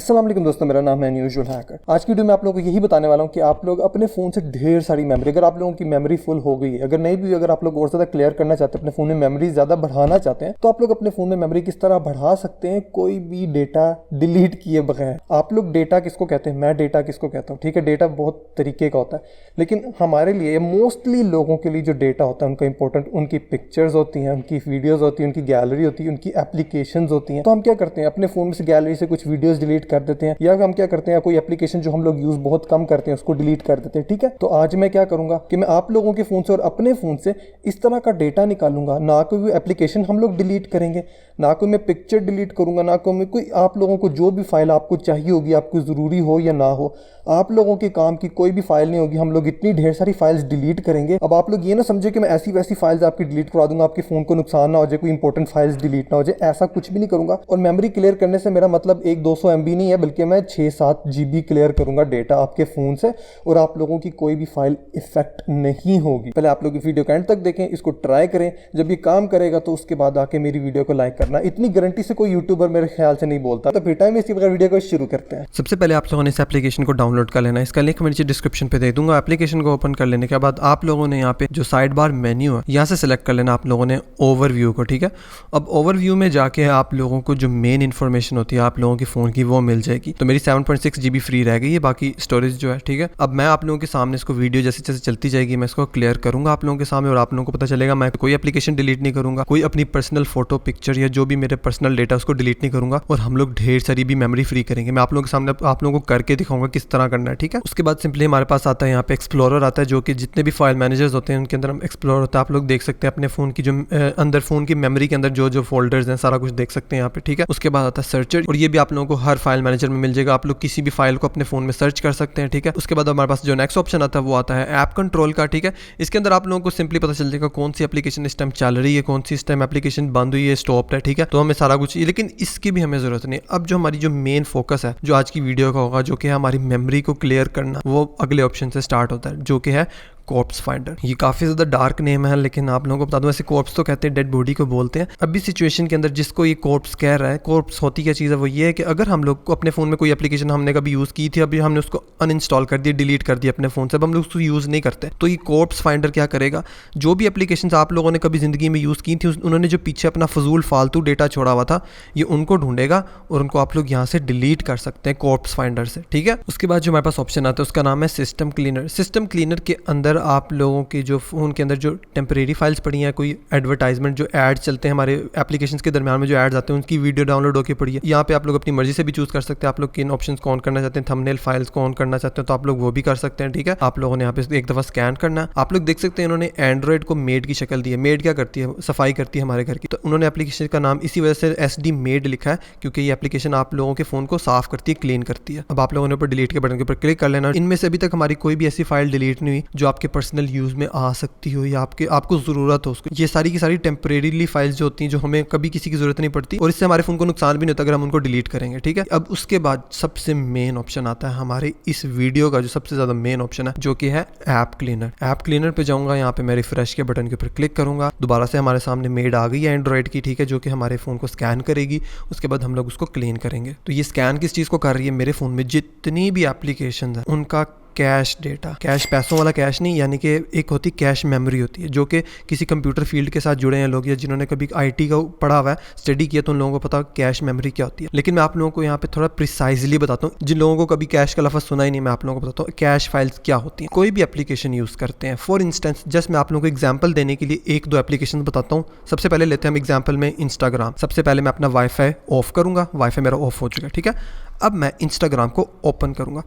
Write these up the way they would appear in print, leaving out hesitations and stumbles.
अस्सलाम वालेकुम दोस्तों, मेरा नाम है अनयूजुअल हैकर। आज की वीडियो में आप लोगों को यही बताने वाला हूँ कि आप लोग अपने फ़ोन से ढेर सारी मेमोरी, अगर आप लोगों की मेमोरी फुल हो गई है, अगर नहीं भी, अगर आप लोग और ज़्यादा क्लियर करना चाहते हैं, अपने फ़ोन में मेमोरी ज़्यादा बढ़ाना चाहते हैं, तो आप लोग अपने फ़ोन में मेमोरी किस तरह बढ़ा सकते हैं कोई भी डेटा डिलीट किए बगैर। आप लोग डेटा किसको कहते हैं, मैं डेटा किसको कहता हूँ, ठीक है। डेटा बहुत तरीके का होता है, लेकिन हमारे लिए मोस्टली लोगों के लिए जो डेटा होता है उनका इंपॉर्टेंट, उनकी पिक्चर्स होती हैं, उनकी वीडियोज़ होती हैं, उनकी गैलरी होती है, उनकी एप्लीकेशंस होती हैं। तो हम क्या करते हैं, अपने फ़ोन में से गैलरी से कुछ वीडियोज़ डिलीट कर देते हैं, या हम क्या करते हैं, कोई एप्लीकेशन जो हम लोग यूज बहुत कम करते हैं उसको डिलीट कर देते हैं, ठीक है। तो आज मैं क्या करूंगा कि मैं आप लोगों के फोन से और अपने फोन से इस तरह का डेटा निकालूंगा। ना कोई एप्लीकेशन हम लोग डिलीट करेंगे, ना कोई मैं पिक्चर डिलीट करूंगा, ना कोई आप लोगों को जो भी फाइल आपको चाहिए होगी, आपको ज़रूरी हो या ना हो, आप लोगों के काम की कोई भी फाइल नहीं होगी। हम लोग इतनी ढेर सारी फाइल्स डिलीट करेंगे। अब आप लोग ये ना समझे कि मैं ऐसी वैसी फाइल्स आपकी डिलीट करा दूंगा, आपके फ़ोन को नुकसान ना हो जाए, कोई इंपॉर्टेंट फाइल्स डिलीट ना हो जाए, ऐसा कुछ भी नहीं करूंगा। और मेमोरी क्लियर करने से मेरा मतलब 1-200 MB नहीं है, बल्कि मैं 6-7 GB क्लियर करूंगा डेटा आपके फ़ोन से, और आप लोगों की कोई भी फाइल इफेक्ट नहीं होगी। पहले आप लोग इस वीडियो का एंड तक देखें, इसको ट्राई करें। जब ये काम करेगा तो उसके बाद आके मेरी वीडियो को लाइक करना। इतनी गारंटी से कोई यूट्यूबर मेरे ख्याल से नहीं बोलता। तो फिर टाइम इसी बगैर वीडियो को शुरू करते हैं। सबसे पहले आप लोगों ने इस एप्लीकेशन को डाउनलोड कर लेना है। इसका लिंक मैं नीचे डिस्क्रिप्शन पे दे दूंगा। एप्लीकेशन को ओपन कर लेने के बाद आप लोगों ने यहाँ पे जो साइड बार मेन्यू है यहाँ से सिलेक्ट कर लेना आप लोगों ने ओवरव्यू को, ठीक है। अब ओवरव्यू में जाके आप लोगों को जो मेन इन्फॉर्मेशन होती है आप लोगों के फ़ोन की वो मिल जाएगी। तो मेरी 7.6 GB फ्री रह गई है, बाकी स्टोरेज जो है, ठीक है। अब मैं आप लोगों के सामने इसको वीडियो जैसे जैसे चलती जाएगी मैं इसको क्लियर करूंगा आप लोगों के सामने, और आप लोगों को पता चलेगा मैं कोई एप्लीकेशन डिलीट नहीं करूंगा, कोई अपनी पर्सनल फोटो पिक्चर या जो भी मेरे पर्सनल डेटा उसको डिलीट नहीं करूंगा, और हम लोग ढेर सारी भी मेमोरी फ्री करेंगे। मैं आप लोगों के सामने आप लोगों को करके दिखाऊंगा किस तरह करना है, ठीक है। उसके बाद सिंपली हमारे पास आता है यहाँ पे एक्सप्लोरर आता है, जो कि जितने भी फाइल मैनेजर्स होते हैं उनके अंदर हम एक्सप्लोरर होता है। आप लोग देख सकते हैं अपने फ़ोन की जो अंदर फ़ोन की मेमोरी के अंदर जो जो फोल्डर्स हैं सारा कुछ देख सकते हैं यहाँ पे, ठीक है। उसके बाद आता है सर्चर, और ये भी आप लोगों को हर फाइल मैनेजर में मिल जाएगा। आप लोग किसी भी फाइल को अपने फ़ोन में सर्च कर सकते हैं, ठीक है। उसके बाद हमारे पास जो नेक्स्ट ऑप्शन आता है वो आता है ऐप कंट्रोल का, ठीक है। इसके अंदर आप लोगों को सिंपली पता चल जाएगा कौन सी एप्लीकेशन इस टाइम चल रही है, कौन सी इस टाइम एप्लीकेशन बंद हुई है, स्टॉप है, ठीक है। तो हमें सारा कुछ, लेकिन इसकी भी हमें ज़रूरत नहीं। अब जो हमारी जो मेन फोकस है जो आज की वीडियो का होगा, जो कि है हमारी मेमोरी को क्लियर करना, वो अगले ऑप्शन से स्टार्ट होता है, जो कि है कॉर्प्स फाइंडर। ये काफ़ी ज़्यादा डार्क नेम है, लेकिन आप लोगों को बता दूं ऐसे कॉर्प्स तो कहते हैं, डेड बॉडी को बोलते हैं। अभी सिचुएशन के अंदर जिसको ये कॉर्प्स कह रहा है, कॉर्प्स होती क्या चीज़ है, वो ये है कि अगर हम लोग को अपने फ़ोन में कोई एप्लीकेशन हमने कभी यूज़ की थी, अभी हमने उसको अनइंस्टॉल कर दिया, डिलीट कर दिया अपने फ़ोन से, अब हम लोग उसको यूज़ नहीं करते, तो ये कॉर्प्स फाइंडर क्या करेगा, जो भी एप्लीकेशन आप लोगों ने कभी ज़िंदगी में यूज़ की थी उन्होंने जो पीछे अपना फजूल फालतू डेटा छोड़ा हुआ था, ये उनको ढूंढेगा और उनको आप लोग यहाँ से डिलीट कर सकते हैं कॉर्प्स फाइंडर से, ठीक है। उसके बाद जो हमारे पास ऑप्शन आता है उसका नाम है सिस्टम क्लीनर। सिस्टम क्लीनर के अंदर आप लोगों के जो फ़ोन के अंदर जो टेम्परेरी फाइल्स पड़ी हैं, कोई एडवर्टाइजमेंट जो ऐड चलते हैं हमारे एप्लीकेशंस के दरमियान में जो ऐड्स आते हैं उनकी वीडियो डाउनलोड होकर पड़ी है, यहाँ पे आप लोग अपनी मर्जी से भी चूज़ कर सकते हैं। आप लोग किन ऑप्शंस को ऑन करना चाहते हैं, थंबनेल फाइल्स को ऑन करना चाहते हैं तो आप लोग वो भी कर सकते हैं, ठीक है। आप लोगों ने यहाँ पे एक दफ़ा स्कैन करना है। आप लोग देख सकते हैं इन्होंने एंड्रॉइड को मेड की शक्ल दी है। मेड क्या करती है, सफाई करती है हमारे घर की, तो उन्होंने एप्लीकेशन का नाम इसी वजह से SD मेड लिखा है, क्योंकि ये एप्लीकेशन आप लोगों के फ़ोन को साफ करती है, क्लीन करती है। अब आप लोगों ने ऊपर डिलीट के बटन के ऊपर क्लिक कर लेना। इनमें से अभी तक हमारी कोई भी ऐसी फाइल डिलीट नहीं हुई जो आपके पर्सनल यूज़ में आ सकती हो या आपको ज़रूरत हो उसको। ये सारी की सारी टेम्परेरीली फाइल्स जो होती हैं, जो हमें कभी किसी की ज़रूरत नहीं पड़ती, और इससे हमारे फ़ोन को नुकसान भी नहीं होता अगर हम उनको डिलीट करेंगे, ठीक है। अब उसके बाद सबसे मेन ऑप्शन आता है हमारे इस वीडियो का, जो सबसे ज़्यादा मेन ऑप्शन है, जो कि है ऐप क्लीनर। ऐप क्लीनर पे जाऊँगा, यहाँ पे मैं रिफ्रेश के बटन के ऊपर क्लिक करूँगा, दोबारा से हमारे सामने मेड आ गई है एंड्रॉइड की, ठीक है, जो कि हमारे फ़ोन को स्कैन करेगी। उसके बाद हम लोग उसको क्लीन करेंगे। तो ये स्कैन किस चीज़ को कर रही है, मेरे फ़ोन में जितनी भी एप्लीकेशन है उनका कैश डेटा, कैश पैसों वाला कैश नहीं, यानी कि एक होती कैश मेमोरी होती है, जो कि किसी कंप्यूटर फील्ड के साथ जुड़े हैं लोग या जिन्होंने कभी IT का पढ़ा हुआ है, स्टडी किया, तो उन लोगों को पता कैश मेमोरी क्या होती है। लेकिन मैं आप लोगों को यहाँ पे थोड़ा प्रिसाइजली बताता हूँ, जिन लोगों को कभी कैश का लफ्ज़ सुना ही नहीं, मैं आप लोगों को बताता हूँ कैश फाइल्स क्या होती हैं। कोई भी एप्लीकेशन यूज़ करते हैं, फॉर इंस्टेंस जस्ट मैं आप लोगों को एग्जाम्पल देने के लिए 1-2 एप्लीकेशन बताता हूँ। सबसे पहले लेते हैं हम एग्जाम्पल में इंस्टाग्राम। सबसे पहले मैं अपना वाईफाई ऑफ करूँगा, वाईफाई मेरा ऑफ हो चुका है, ठीक है। अब मैं इंस्टाग्राम को ओपन करूँगा।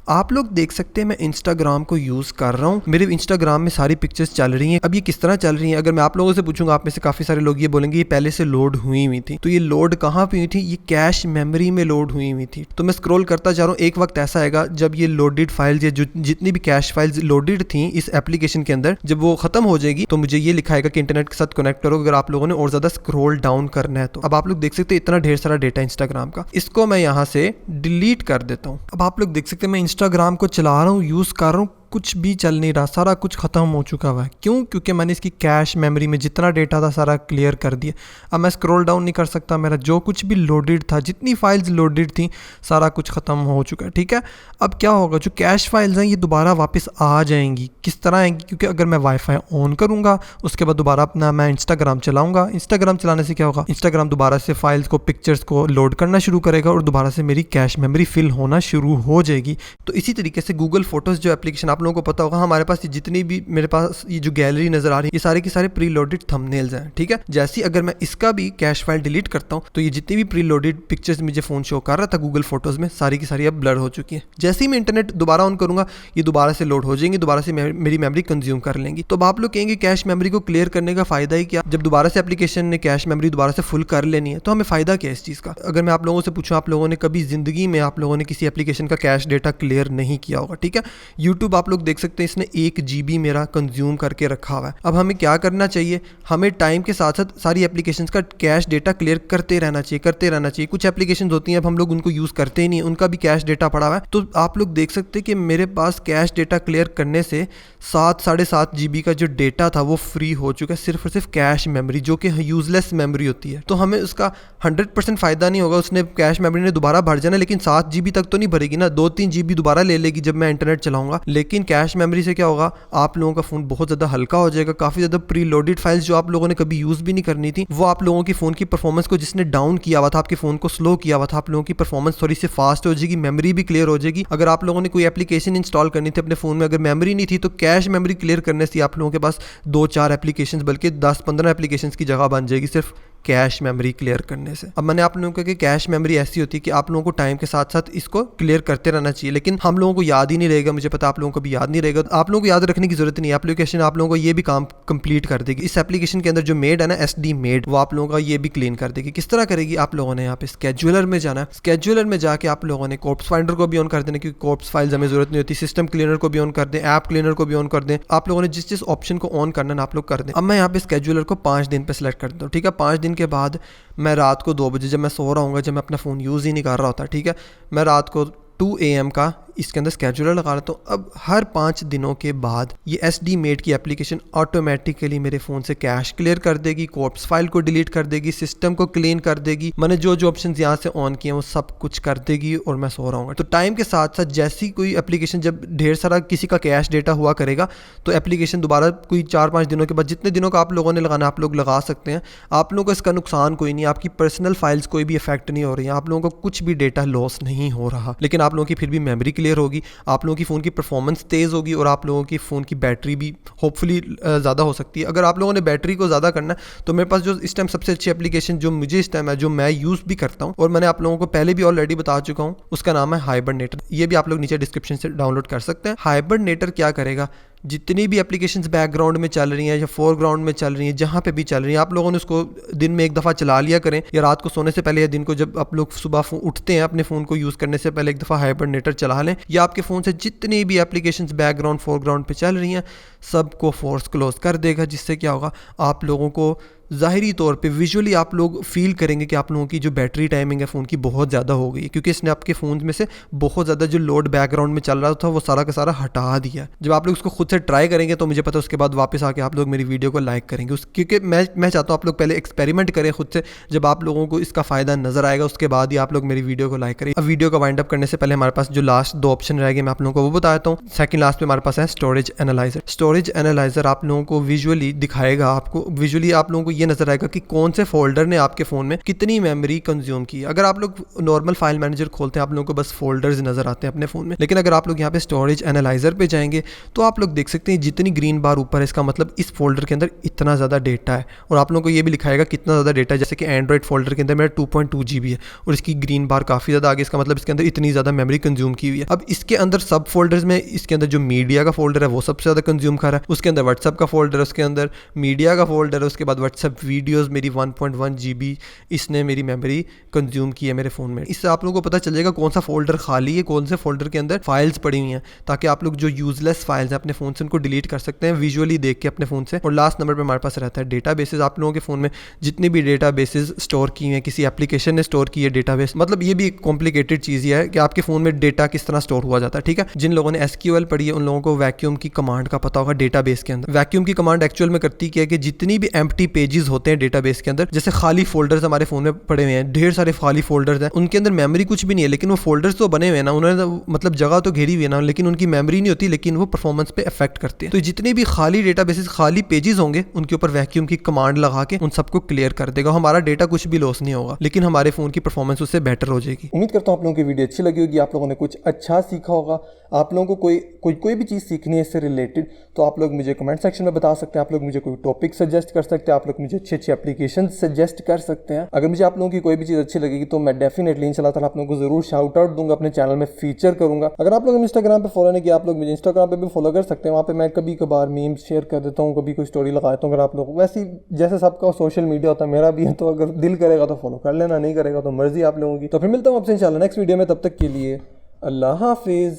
आप लोग देख सकते हैं मैं इंस्टाग्राम को यूज़ कर रहा हूँ, मेरे इंस्टाग्राम में सारी पिक्चर्स चल रही हैं। अब ये किस तरह चल रही हैं, अगर मैं आप लोगों से पूछूंगा, आप में से काफ़ी सारे लोग ये बोलेंगे ये पहले से लोड हुई हुई थी। तो ये लोड कहाँ पे हुई थी, ये कैश मेमोरी में लोड हुई हुई थी। तो मैं स्क्रॉल करता जा रहा हूँ, एक वक्त ऐसा आएगा जब ये लोडेड फाइल्स या जितनी भी कैश फाइल्स लोडेड थी इस एप्लीकेशन के अंदर, जब वो खत्म हो जाएगी तो मुझे ये लिखाएगा कि इंटरनेट के साथ कनेक्ट करो, अगर आप लोगों ने और ज़्यादा स्क्रॉल डाउन करना है तो। अब आप लोग देख सकते हैं इतना ढेर सारा डेटा इंस्टाग्राम का, इसको मैं यहाँ से डिलीट कर देता हूँ। अब आप लोग देख सकते हैं मैं इंस्टाग्राम को चला रहा हूँ, यूज़ कर रहा हूँ, कुछ भी चल नहीं रहा, सारा कुछ ख़त्म हो चुका हुआ है। क्यों? क्योंकि मैंने इसकी कैश मेमोरी में जितना डेटा था सारा क्लियर कर दिया। अब मैं स्क्रॉल डाउन नहीं कर सकता, मेरा जो कुछ भी लोडेड था, जितनी फाइल्स लोडेड थी, सारा कुछ ख़त्म हो चुका है। ठीक है, अब क्या होगा, जो कैश फाइल्स हैं ये दोबारा वापस आ जाएंगी। किस तरह आएंगी? क्योंकि अगर मैं वाईफाई ऑन करूँगा, उसके बाद दोबारा अपना मैं इंस्टाग्राम चलाऊँगा, इंस्टाग्राम चलाने से क्या होगा, इंस्टाग्राम दोबारा से फाइल्स को, पिक्चर्स को लोड करना शुरू करेगा और दोबारा से मेरी कैश मेमोरी फिल होना शुरू हो जाएगी। तो इसी तरीके से गूगल फोटोज़ जो एप्लीकेशन, आप लोगों को पता होगा, हमारे पास जितनी भी मेरे पास ये जो गैलरी नज़र आ रही है, ये सारे के सारे प्री लोडेड थंबनेल्स हैं। ठीक है, जैसे अगर मैं इसका भी कैश फाइल डिलीट करता हूँ तो ये जितनी भी प्री लोडेड पिक्चर्स मुझे फ़ोन शो कर रहा था गूगल फोटोज़ में, सारी की सारी अब ब्लर हो चुकी है। जैसे ही मैं इंटरनेट दोबारा ऑन करूँगा, ये दोबारा से लोड हो जाएंगी, दोबारा से मेरी मेमोरी कंज्यूम कर लेंगी। तो अब आप लोग कहेंगे कैश मेमोरी को क्लियर करने का फ़ायदा ही क्या? जब दोबारा से एप्लीकेशन ने कैश मेमोरी दोबारा से फुल कर लेनी है तो हमें फ़ायदा क्या है इस चीज़ का? अगर मैं आप लोगों से पूछूं, आप लोगों ने कभी ज़िंदगी में आप लोगों ने किसी एप्लीकेशन का कैश डेटा क्लियर नहीं किया होगा। ठीक है, यूट्यूब आप लोग देख सकते हैं, इसने 1 GB मेरा कंज्यूम करके रखा हुआ है। अब हमें क्या करना चाहिए? हमें टाइम के साथ साथ सारी एप्लीकेशंस का कैश डेटा क्लियर करते रहना चाहिए। कुछ एप्लीकेशंस होती हैं, अब हम लोग उनको यूज़ करते ही नहीं, उनका भी कैश डेटा पड़ा हुआ है। तो आप लोग देख सकते हैं कि मेरे पास कैश डेटा क्लियर करने से 7-7.5 GB का जो डेटा था वो फ्री हो चुका है, सिर्फ और सिर्फ कैश मेमोरी, जो कि यूजलेस मेमोरी होती है। तो हमें उसका 100% फ़ायदा नहीं होगा, उसने कैश मेमोरी ने दोबारा भर जाना, लेकिन 7 GB तक तो नहीं भरेगी ना, 2-3 GB दोबारा ले लेगी जब मैं इंटरनेट चलाऊंगा। लेकिन कैश मेमोरी से क्या होगा, आप लोगों का फ़ोन बहुत ज़्यादा हल्का हो जाएगा। काफ़ी ज़्यादा प्री लोडेड फाइल्स जो आप लोगों ने कभी यूज़ भी नहीं करनी थी, वो आप लोगों की फ़ोन की परफॉर्मेंस को, जिसने डाउन किया हुआ था, आपके फ़ोन को स्लो किया हुआ था, आप लोगों की परफॉर्मेंस थोड़ी सी फास्ट हो जाएगी, मेमोरी भी क्लियर हो जाएगी। अगर आप लोगों ने कोई एप्लीकेशन इंस्टॉल करनी थी अपने फ़ोन में, अगर मेमोरी नहीं थी, तो कैश मेमोरी क्लियर करने से आप लोगों के पास 2-4 एप्लीकेशंस, बल्कि 10-15 एप्लीकेशंस की जगह बन जाएगी सिर्फ कैश मेमोरी क्लियर करने से। अब मैंने आप लोगों को कहा कि कैश मेमोरी ऐसी होती है कि आप लोगों को टाइम के साथ साथ इसको क्लियर करते रहना चाहिए, लेकिन हम लोगों को याद ही नहीं रहेगा। मुझे पता आप लोगों को भी याद नहीं रहेगा, आप लोगों को याद रखने की जरूरत नहीं है। एप्लीकेशन आप लोगों को ये भी काम कंप्लीट कर देगी। इस एप्लीकेशन के अंदर जो मेड है ना, SD मेड, वो आप लोगों का ये भी क्लीन कर देगी। किस तरह करेगी? आप लोगों ने यहाँ पे स्केड्यूलर में जाना है, स्केड्यूलर में जाके आप लोगों ने कॉर्प्स फाइंडर को भी ऑन कर देना, क्योंकि कॉर्प्स फाइल्स हमें जरूरत नहीं होती। सिस्टम क्लीनर को भी ऑन कर दें, ऐप क्लीनर को भी ऑन कर दें। आप लोगों ने जिस ऑप्शन को ऑन करना है आप लोग कर दें। अब मैं यहाँ पे स्केड्यूलर को 5 दिन पे सेलेक्ट कर दूँ। ठीक है, 5 दिन के बाद मैं रात को 2 बजे, जब मैं सो रहा हूँ, जब मैं अपना फ़ोन यूज़ ही नहीं कर रहा होता, ठीक है, मैं रात को 2 AM का इसके अंदर स्केड्यूलर लगा रहा। तो अब हर 5 दिनों के बाद ये SD मेड की एप्लीकेशन ऑटोमेटिकली मेरे फ़ोन से कैश क्लियर कर देगी, कॉर्प्स फाइल को डिलीट कर देगी, सिस्टम को क्लीन कर देगी। मैंने जो जो ऑप्शन यहाँ से ऑन किए हैं वो सब कुछ कर देगी और मैं सो रहा हूँ। तो टाइम के साथ साथ जैसी कोई एप्लीकेशन, जब ढेर सारा किसी का कैश डेटा हुआ करेगा, तो एप्लीकेशन दोबारा कोई 4-5 दिनों के बाद, जितने दिनों का आप लोगों ने लगाना आप लोग लगा सकते हैं। आप लोगों को इसका नुकसान कोई नहीं, आपकी पर्सनल फाइल्स कोई भी इफेक्ट नहीं हो रही है, आप लोगों को कुछ भी डेटा लॉस नहीं हो रहा, लेकिन आप लोगों की फिर भी मेमोरी क्लियर होगी, आप लोगों की फ़ोन की परफॉर्मेंस तेज़ होगी और आप लोगों की फ़ोन की बैटरी भी होपफुली ज़्यादा हो सकती है। अगर आप लोगों ने बैटरी को ज़्यादा करना है तो मेरे पास जो इस टाइम सबसे अच्छी एप्लीकेशन जो मुझे इस टाइम है, जो मैं यूज़ भी करता हूँ और मैंने आप लोगों को पहले भी ऑलरेडी बता चुका हूँ, उसका नाम है हाइबरनेटर। ये भी आप लोग नीचे डिस्क्रिप्शन से डाउनलोड कर सकते हैं। हाइबरनेटर क्या करेगा, जितनी भी एप्लीकेशंस बैकग्राउंड में चल रही हैं या फोरग्राउंड में चल रही हैं, जहाँ पे भी चल रही हैं, आप लोगों ने उसको दिन में एक दफ़ा चला लिया करें, या रात को सोने से पहले या दिन को जब आप लोग सुबह उठते हैं अपने फ़ोन को यूज़ करने से पहले एक दफ़ा हाइबरनेटर चला लें, या आपके फ़ोन से जितनी भी एप्लीकेशंस बैकग्राउंड फोरग्राउंड पे चल रही हैं सबको फोर्स क्लोज कर देगा। जिससे क्या होगा, आप लोगों को ज़ाहिरी तौर पे विजुअली आप लोग फील करेंगे कि आप लोगों की जो बैटरी टाइमिंग है फ़ोन की बहुत ज़्यादा हो गई, क्योंकि इसने आपके फ़ोन में से बहुत ज़्यादा जो लोड बैकग्राउंड में चल रहा था वो सारा का सारा हटा दिया। जब आप लोग उसको खुद से ट्राई करेंगे तो मुझे पता है उसके बाद वापस आके आप लोग मेरी वीडियो को लाइक करेंगे, क्योंकि मैं चाहता हूँ आप लोग पहले एक्सपेरिमेंट करें खुद से, जब आप लोगों को इसका फ़ायदा नज़र आएगा उसके बाद ही आप लोग मेरी वीडियो को लाइक करें। अब वीडियो को वाइंड अप करने से पहले हमारे पास जो लास्ट 2 ऑप्शन रह गए मैं आप लोगों को वो बताता हूँ। सेकंड लास्ट पे हमारे पास है स्टोरेज एनालाइजर। स्टोरेज एनालाइजर आप लोगों को विजुअली दिखाएगा, आपको विजुअली आप लोगों को ये नज़र आएगा कि कौन से फोल्डर ने आपके फ़ोन में कितनी मेमोरी कंज्यूम की। अगर आप लोग नॉर्मल फाइल मैनेजर खोलते हैं आप लोगों को बस फोल्डर्स नज़र आते हैं अपने फ़ोन में, लेकिन अगर आप लोग यहाँ पे स्टोरेज एनालाइजर पे जाएंगे तो आप लोग देख सकते हैं जितनी ग्रीन बार ऊपर है इसका मतलब इस फोल्डर के अंदर इतना ज़्यादा डेटा है, और आप लोगों को ये भी लिखाएगा कितना ज़्यादा डेटा है। जैसे कि एंड्रॉइड फोल्डर के अंदर मेरा 2.2 GB है और इसकी ग्रीन बार काफ़ी ज़्यादा आगे, इसका मतलब इसके अंदर इतनी ज़्यादा मेमोरी कंज्यूम की हुई है। अब इसके अंदर सब फोल्डर्स में इसके अंदर जो मीडिया का फोल्डर है वो सबसे ज़्यादा कंज्यूम कर रहा है, उसके अंदर व्हाट्सएप का फोल्डर है, उसके अंदर मीडिया का फोल्डर है, उसके बाद व्हाट्सएप व्हाट्सएप वीडियोज़ मेरी 1.1 GB इसने मेरी मेमोरी कंज्यूम की है मेरे फ़ोन में। इससे आप लोगों को पता चल जाएगा कौन सा फोल्डर खाली है, कौन से फोल्डर के अंदर फाइल्स पड़ी हुई हैं, ताकि आप लोग जो यूजलेस फाइल्स हैं अपने फ़ोन से उनको डिलीट कर सकते हैं विजुअली देख के अपने फ़ोन से। और लास्ट नंबर पे हमारे पास रहता है डेटाबेसेस। आप लोगों के फ़ोन में जितनी भी डेटाबेसेस स्टोर की हैं, किसी एप्लीकेशन ने स्टोर की है डेटाबेस, मतलब ये भी एक कॉम्प्लिकेटेड चीज़ है कि आपके फ़ोन में डेटा किस तरह स्टोर हुआ जाता है, ठीक है। जिन लोगों ने SQL पढ़ी है उन लोगों को वैक्यूम की कमांड का पता होगा डेटाबेस के अंदर। वैक्यूम की कमांड एक्चुअल में करती क्या है कि जितनी भी एम्प्टी पेजेस होते हैं डेटाबेस के अंदर, जैसे खाली फोल्डर्स हमारे फ़ोन में पड़े हुए हैं, ढेर सारे खाली फोल्डर्स हैं, उनके अंदर मेमोरी कुछ भी नहीं है, लेकिन वो फोल्डर्स तो बने हुए हैं ना, उन्होंने मतलब जगह तो घेरी हुई है ना, लेकिन उनकी मेमोरी नहीं होती, लेकिन वो परफॉर्मेंस पे इफेक्ट करते हैं। तो जितने भी खाली डेटाबेसेस खाली पेजेस होंगे उनके ऊपर वैक्यूम की कमांड लगा के उन सबको क्लियर कर देगा। हमारा डेटा कुछ भी लॉस नहीं होगा, लेकिन हमारे फ़ोन की परफॉर्मेंस उससे बेटर हो जाएगी। उम्मीद करता हूँ आप लोगों की वीडियो अच्छी लगी होगी, आप लोगों ने कुछ अच्छा सीखा होगा। आप लोगों को कोई भी चीज़ सीखनी है इससे रिलेटेड तो आप लोग मुझे कमेंट सेक्शन में बता सकते हैं। आप लोग मुझे कोई टॉपिक सजेस्ट कर सकते हैं, आप लोग मुझे अच्छी अच्छी एप्लीकेशन सजेस्ट कर सकते हैं। अगर मुझे आप लोगों की कोई भी चीज़ अच्छी लगेगी तो मैं डेफिनेटली इंशाल्लाह ताला आप लोगों को जरूर शाउट आउट दूंगा, अपने चैनल में फीचर करूंगा। अगर आप लोग इंस्टाग्राम पे फॉलो नहीं किया, आप लोग मुझे इंस्टाग्राम पे भी फॉलो कर सकते हैं। वहाँ पे मैं कभी कभार मीम्स शेयर कर देता हूँ, कभी कोई स्टोरी लगाता हूँ। अगर आप लोग वैसे जैसे सबका सोशल मीडिया होता है, मेरा भी है, तो अगर दिल करेगा तो फॉलो कर लेना, नहीं करेगा तो मर्जी आप लोगों की। तो फिर मिलता हूँ आपसे इंशाल्लाह नेक्स्ट वीडियो में, तब तक के लिए अल्लाह हाफिज़।